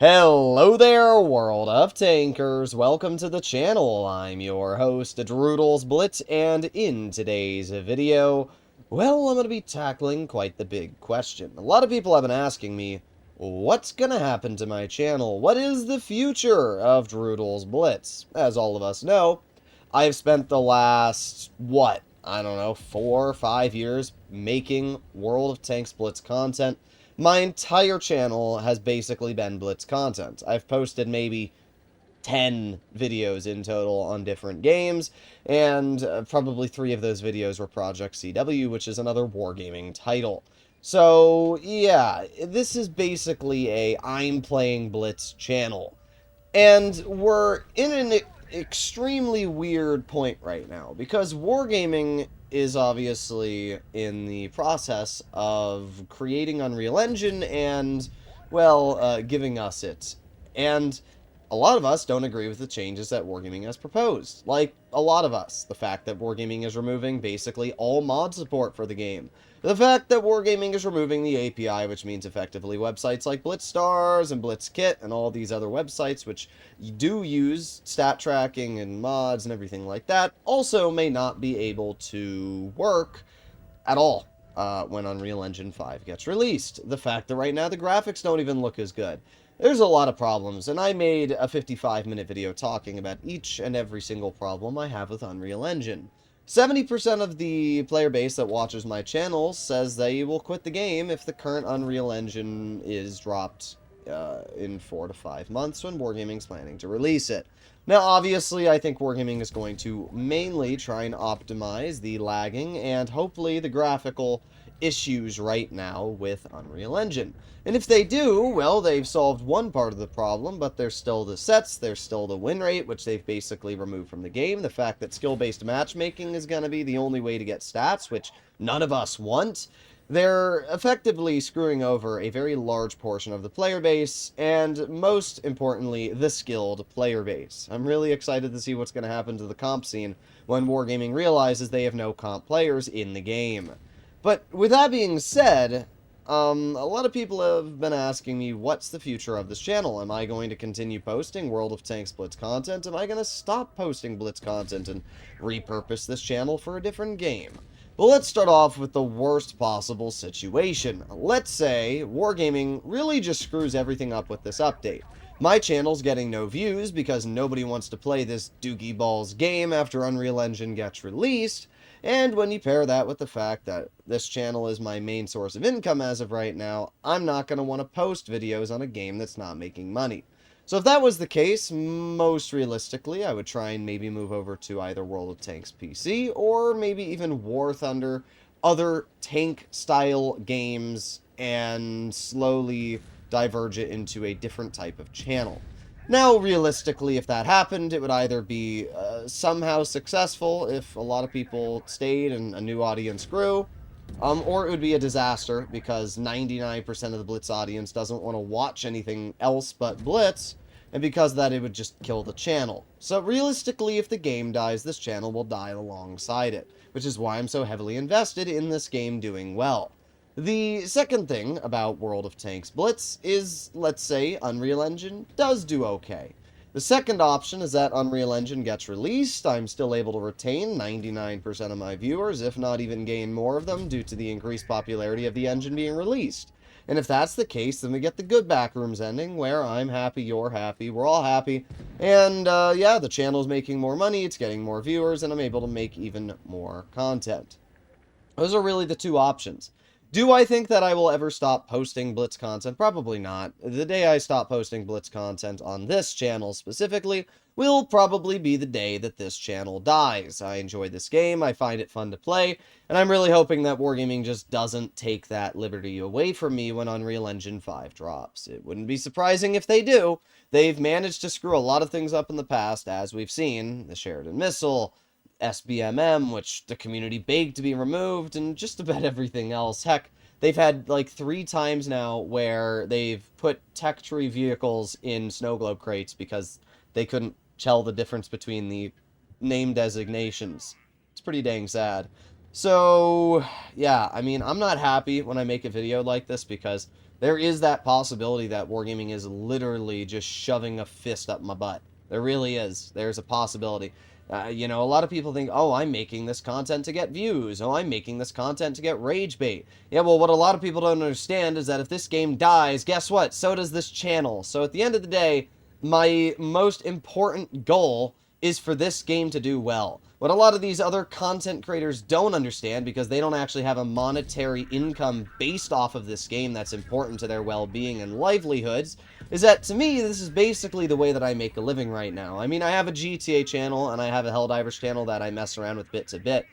Hello there, world of tankers. Welcome to the channel. I'm your host, Droodles Blitz, and in today's video, well, I'm going to be tackling quite the big question. A lot of people have been asking me, what's going to happen to my channel? What is the future of Droodles Blitz? As all of us know, I've spent the last, I don't know, 4 or 5 years making World of Tanks Blitz content. My entire channel has basically been Blitz content. I've posted maybe 10 videos in total on different games, and probably 3 of those videos were Project CW, which is another wargaming title. So, yeah, this is basically a I'm playing Blitz channel. And we're in an extremely weird point right now, because wargaming is obviously in the process of creating Unreal Engine and, well, giving us it. And a lot of us don't agree with the changes that Wargaming has proposed. Like, a lot of us. The fact that Wargaming is removing basically all mod support for the game. The fact that Wargaming is removing the API, which means effectively websites like BlitzStars and BlitzKit and all these other websites which do use stat tracking and mods and everything like that, also may not be able to work at all when Unreal Engine 5 gets released. The fact that right now the graphics don't even look as good. There's a lot of problems, and I made a 55-minute video talking about each and every single problem I have with Unreal Engine. 70% of the player base that watches my channel says they will quit the game if the current Unreal Engine is dropped in 4 to 5 months when Wargaming's planning to release it. Now, obviously, I think Wargaming is going to mainly try and optimize the lagging and hopefully the graphical issues right now with Unreal Engine. And if they do, well, they've solved one part of the problem, but there's still the sets, there's still the win rate, which they've basically removed from the game. The fact that skill-based matchmaking is going to be the only way to get stats, which none of us want. They're effectively screwing over a very large portion of the player base, and most importantly, the skilled player base. I'm really excited to see what's going to happen to the comp scene when Wargaming realizes they have no comp players in the game. But with that being said, a lot of people have been asking me, what's the future of this channel? Am I going to continue posting World of Tanks Blitz content? Am I going to stop posting Blitz content and repurpose this channel for a different game? But let's start off with the worst possible situation. Let's say Wargaming really just screws everything up with this update. My channel's getting no views because nobody wants to play this Doogie Balls game after Unreal Engine gets released. And when you pair that with the fact that this channel is my main source of income as of right now, I'm not going to want to post videos on a game that's not making money. So if that was the case, most realistically, I would try and maybe move over to either World of Tanks PC or maybe even War Thunder, other tank-style games, and slowly diverge it into a different type of channel. Now, realistically, if that happened, it would either be somehow successful if a lot of people stayed and a new audience grew, or it would be a disaster because 99% of the Blitz audience doesn't want to watch anything else but Blitz, and because of that, it would just kill the channel. So realistically, if the game dies, this channel will die alongside it, which is why I'm so heavily invested in this game doing well. The second thing about World of Tanks Blitz is, let's say, Unreal Engine does do okay. The second option is that Unreal Engine gets released, I'm still able to retain 99% of my viewers, if not even gain more of them, due to the increased popularity of the engine being released. And if that's the case, then we get the good backrooms ending, where I'm happy, you're happy, we're all happy, and yeah, the channel's making more money, it's getting more viewers, and I'm able to make even more content. Those are really the two options. Do I think that I will ever stop posting Blitz content? Probably not. The day I stop posting Blitz content on this channel specifically will probably be the day that this channel dies. I enjoy this game, I find it fun to play, and I'm really hoping that Wargaming just doesn't take that liberty away from me when Unreal Engine 5 drops. It wouldn't be surprising if they do. They've managed to screw a lot of things up in the past, as we've seen. The Sheridan Missile, SBMM, which the community begged to be removed, and just about everything else. Heck, they've had like 3 times now where they've put tech tree vehicles in snow globe crates because they couldn't tell the difference between the name designations. It's pretty dang sad. So, yeah, I mean, I'm not happy when I make a video like this because there is that possibility that wargaming is literally just shoving a fist up my butt. There really is. There's a possibility. You know, a lot of people think, oh, I'm making this content to get views. Oh, I'm making this content to get rage bait. Yeah, well, what a lot of people don't understand is that if this game dies, guess what? So does this channel. So at the end of the day, my most important goal is for this game to do well. What a lot of these other content creators don't understand, because they don't actually have a monetary income based off of this game that's important to their well-being and livelihoods, is that, to me, this is basically the way that I make a living right now. I mean, I have a GTA channel, and I have a Helldivers channel that I mess around with bit to bit,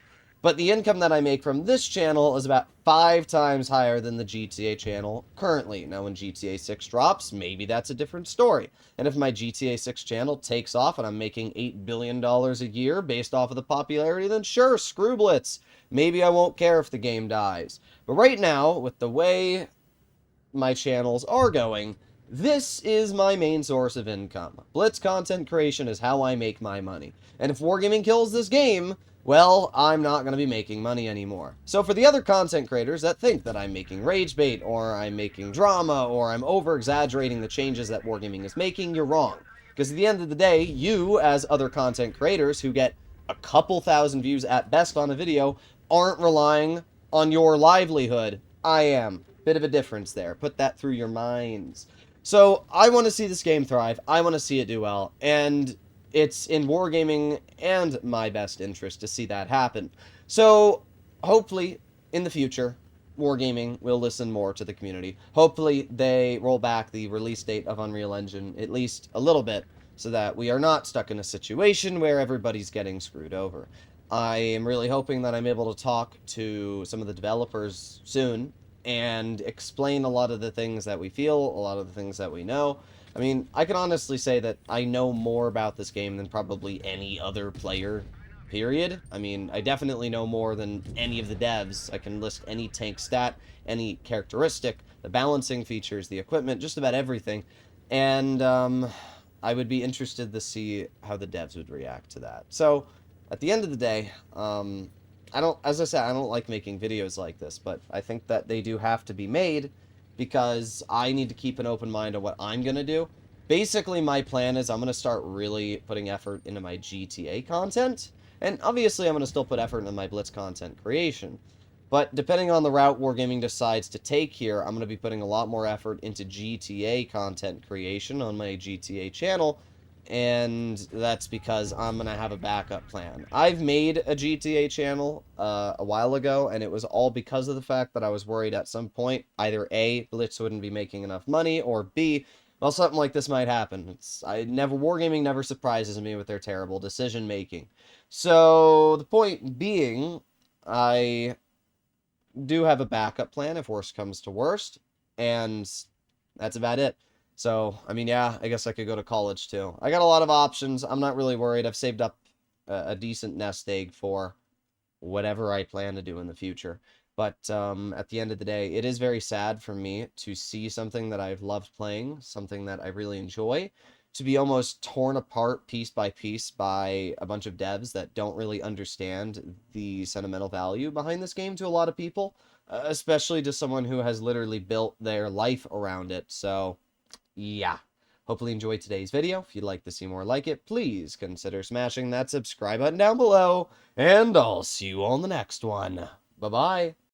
but the income that I make from this channel is about 5 times higher than the GTA channel currently. Now, when GTA 6 drops, maybe that's a different story. And if my GTA 6 channel takes off and I'm making $8 billion a year based off of the popularity, then sure, screw Blitz. Maybe I won't care if the game dies. But right now, with the way my channels are going, this is my main source of income. Blitz content creation is how I make my money. And if Wargaming kills this game, well, I'm not going to be making money anymore. So for the other content creators that think that I'm making rage bait, or I'm making drama, or I'm over-exaggerating the changes that Wargaming is making, you're wrong. Because at the end of the day, you, as other content creators who get a couple thousand views at best on a video, aren't relying on your livelihood. I am. Bit of a difference there. Put that through your minds. So, I want to see this game thrive. I want to see it do well. And it's in Wargaming and my best interest to see that happen. So, hopefully, in the future, Wargaming will listen more to the community. Hopefully, they roll back the release date of Unreal Engine at least a little bit, so that we are not stuck in a situation where everybody's getting screwed over. I am really hoping that I'm able to talk to some of the developers soon and explain a lot of the things that we feel, a lot of the things that we know. I mean, I can honestly say that I know more about this game than probably any other player, period. I mean, I definitely know more than any of the devs. I can list any tank stat, any characteristic, the balancing features, the equipment, just about everything. And, I would be interested to see how the devs would react to that. So, at the end of the day, as I said, I don't like making videos like this, but I think that they do have to be made because I need to keep an open mind on what I'm going to do. Basically, my plan is I'm going to start really putting effort into my GTA content, and obviously I'm going to still put effort into my Blitz content creation. But depending on the route Wargaming decides to take here, I'm going to be putting a lot more effort into GTA content creation on my GTA channel, and that's because I'm going to have a backup plan. I've made a GTA channel a while ago, and it was all because of the fact that I was worried at some point either A, Blitz wouldn't be making enough money, or B, well, something like this might happen. Wargaming never surprises me with their terrible decision making. So the point being, I do have a backup plan if worst comes to worst, and that's about it. So, I mean, yeah, I guess I could go to college too. I got a lot of options. I'm not really worried. I've saved up a decent nest egg for whatever I plan to do in the future. But at the end of the day, it is very sad for me to see something that I've loved playing, something that I really enjoy, to be almost torn apart piece by piece by a bunch of devs that don't really understand the sentimental value behind this game to a lot of people, especially to someone who has literally built their life around it. So, yeah. Hopefully you enjoyed today's video. If you'd like to see more like it, please consider smashing that subscribe button down below, and I'll see you on the next one. Bye-bye.